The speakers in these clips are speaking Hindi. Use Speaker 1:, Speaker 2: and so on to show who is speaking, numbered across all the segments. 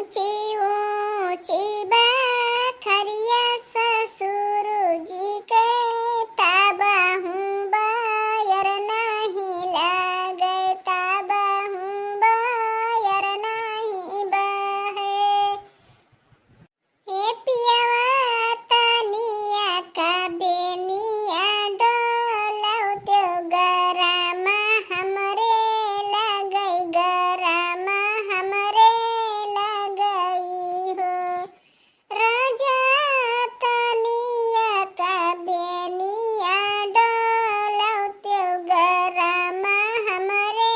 Speaker 1: ऊंची ऊंची बखरिया ससुर जी के ताबहू बायर नहीं लागे, ताबहू बायर नहीं बहे। हे पियवा तनिया का बेनिया डोलौ त्यो गरम हमरे लगई, गरम हमरे लगई हो। राजा तनिया का बेनिया डोलौ त्यो गरम हमरे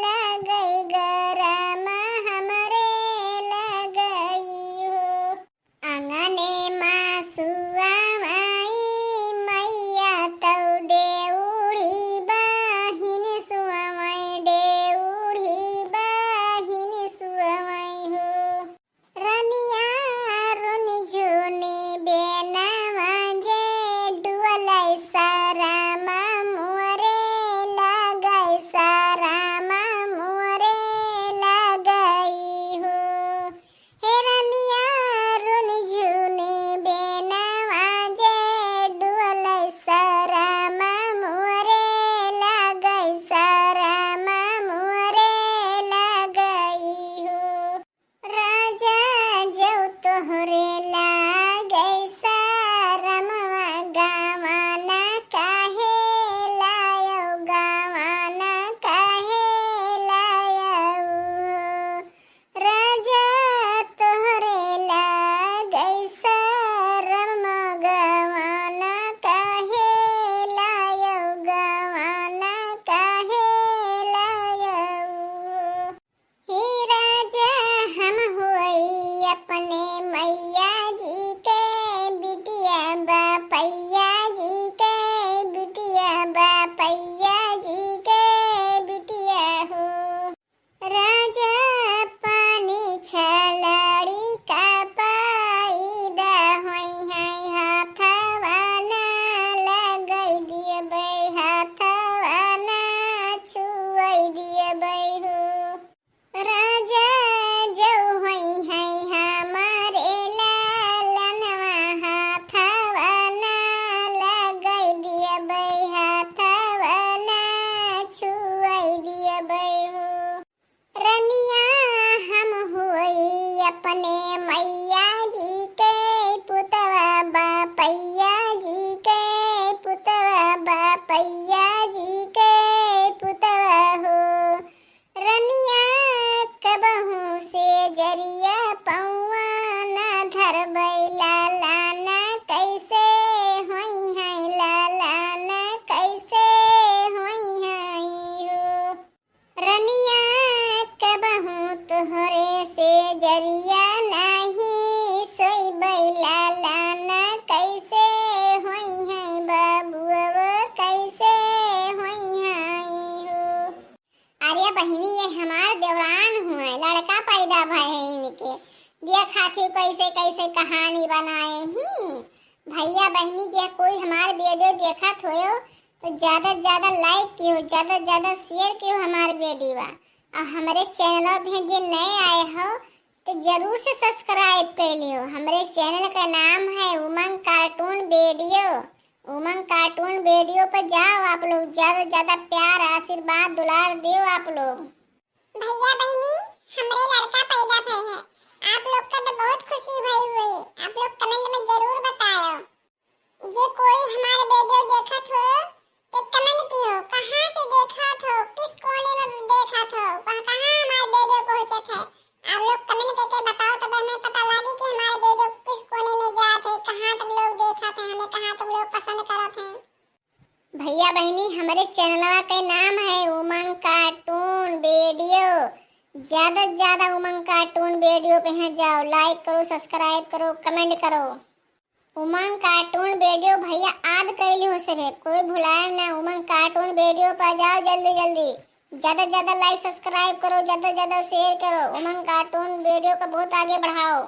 Speaker 1: लगई, गरम हमरे लगई हो। आंगने मासुआ माई मैया तौडे उड़ी बाहिन सुअमई, डेउड़ी बाहिन सुअमई हो। रनिया रुनि झुनि बेनवा जे डुअलै सारामा मोरे लगई, सारामा मोरे लगई हो। हे रनिया रुनि झुनि बेनवा जे डुअलै सारामा मोरे लगई, सारामा मोरे लगई हो। राजा जौ तोहरे लागई सारमवा गावाना काहे लायौ, गावाना काहे लायौ हो। राजा तोहरे लागई सारमवा गावाना काहे लायौ, गावाना काहे लायौ हो। हे राजा हम हुई अपने मैया जी के बिटिया, बापैया जी के बिटिया, बापैया जी के बिटिया हो। राजा पानी छलड़ी का पाईदा होई है, हाथवा ना लगई दियबै, हाथवा ना छुअई दियबै हो। राजा जौ होई है हमारे लालनवा, हाथवा ना लगई दियबै, हाथवा ना छुअई दियबै हो। रनिया हम हुई अपने मैया जी के पुतवा, बापैया जी के पुतवा, बापैया जी के पुतवा हो। रनिया कबहू से जरिया पौआ ना धरबै, लालाना कैसे होई है, लालाना कैसे होई है हो। रनिया कबहू तोहरे से जरिया नहीं सोइबै, लालाना कैसे होई है, बाबुआ कैसे होई है हो। अरे बहिनी ये हमार देवरान हुए, लड़का पैदा भय है इनके। देखा थी कैसे कैसे कहानी बनाए ही। भैया बहनी जे कोई हमार वीडियो देखत हो तो ज्यादा से ज्यादा लाइक कियो, ज्यादा से ज्यादा शेयर कियो हमार वीडियो। और हमारे चैनल में जे नए आए हो तो जरूर से सब्सक्राइब कर लियो। हमारे चैनल का नाम है उमंग कार्टून वीडियो। उमंग कार्टून वीडियो पर जाओ आप लोग, ज्यादा से ज्यादा प्यार आशीर्वाद दुलार दो आप लोग।
Speaker 2: भैया बहनी हमरे लड़का पैदा भय है, आप लोग का तो बहुत खुशी भई हुई। आप लोग कमेंट में जरूर बताओ। जे कोई हमारे वीडियो देखत हो तो कमेंट कियो, कहां से देखत हो, किस कोने में देखत हो, कहां हमारे वीडियो पहुंचत है। आप लोग कमेंट करके बताओ तो हमें पता लगे कि हमारे वीडियो किस कोने में जात है, कहां तुम लोग देखत हैं, हमें कहां तुम लोग पसंद करत हैं।
Speaker 1: भैया बहनी हमारे चैनल का नाम है उमंग कार्टून वीडियो। ज्यादा से ज्यादा उमंग कार्टून वीडियो पे हैं जाओ, लाइक करो, सब्सक्राइब करो, कमेंट करो। उमंग कार्टून वीडियो भैया आज कैली हो सके, कोई भुलाए ना। उमंग कार्टून वीडियो पर जाओ जल्दी जल्दी, ज्यादा ज्यादा लाइक सब्सक्राइब करो, ज्यादा ज्यादा शेयर करो। उमंग कार्टून वीडियो को बहुत आगे बढ़ाओ।